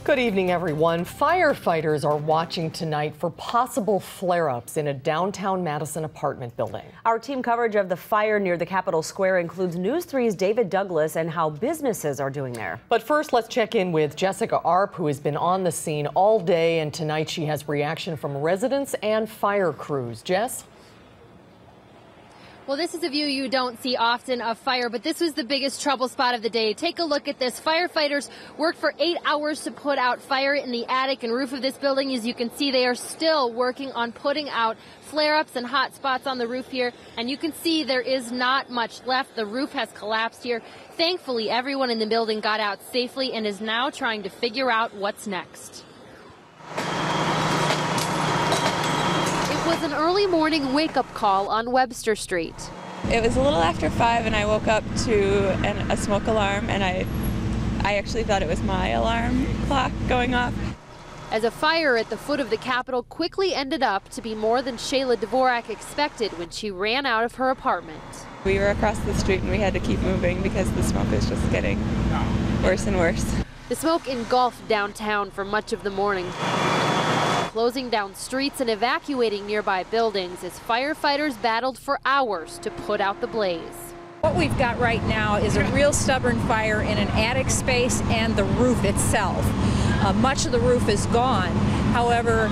Good evening, everyone. Firefighters are watching tonight for possible flare-ups in a downtown Madison apartment building. Our team coverage of the fire near the Capitol Square includes News 3's David Douglas and how businesses are doing there. But first, let's check in with Jessica Arp, who has been on the scene all day, and tonight she has reaction from residents and fire crews. Jess? Well, this is a view you don't see often of fire, but this was the biggest trouble spot of the day. Take a look at this. Firefighters worked for 8 hours to put out fire in the attic and roof of this building. As you can see, they are still working on putting out flare-ups and hot spots on the roof here. And you can see there is not much left. The roof has collapsed here. Thankfully, everyone in the building got out safely and is now trying to figure out what's next. It was an early morning wake-up call on Webster Street. It was a little after 5 and I woke up to a smoke alarm, and I actually thought it was my alarm clock going off. As a fire at the foot of the Capitol quickly ended up to be more than Shayla Dvorak expected when she ran out of her apartment. We were across the street and we had to keep moving because the smoke is just getting worse and worse. The smoke engulfed downtown for much of the morning, closing down streets and evacuating nearby buildings as firefighters battled for hours to put out the blaze. What we've got right now is a real stubborn fire in an attic space and the roof itself. Much of the roof is gone. However,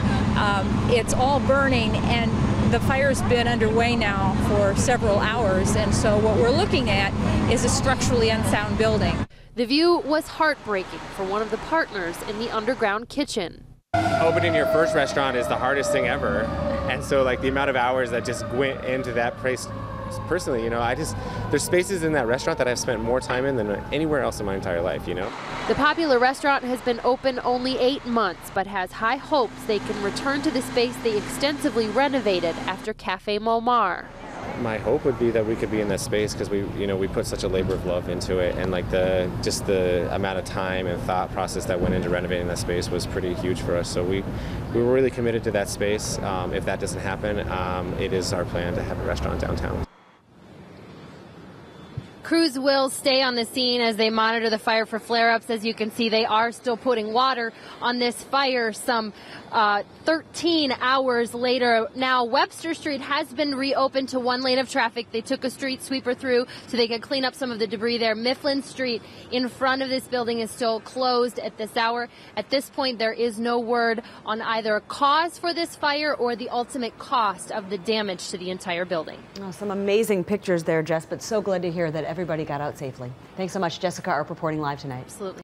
it's all burning, and the fire's been underway now for several hours, and so what we're looking at is a structurally unsound building. The view was heartbreaking for one of the partners in the underground kitchen. Opening your first restaurant is the hardest thing ever, and so like the amount of hours that just went into that place, personally, there's spaces in that restaurant that I've spent more time in than anywhere else in my entire life, The popular restaurant has been open only 8 months, but has high hopes they can return to the space they extensively renovated after Cafe Momar. My hope would be that we could be in that space because we put such a labor of love into it, and like the amount of time and thought process that went into renovating that space was pretty huge for us. So we were really committed to that space. If that doesn't happen, it is our plan to have a restaurant downtown. Crews will stay on the scene as they monitor the fire for flare-ups. As you can see, they are still putting water on this fire some 13 hours later. Now, Webster Street has been reopened to one lane of traffic. They took a street sweeper through so they could clean up some of the debris there. Mifflin Street in front of this building is still closed at this hour. At this point, there is no word on either a cause for this fire or the ultimate cost of the damage to the entire building. Oh, some amazing pictures there, Jess, but so glad to hear that everybody got out safely. Thanks so much, Jessica Arp, reporting live tonight. Absolutely.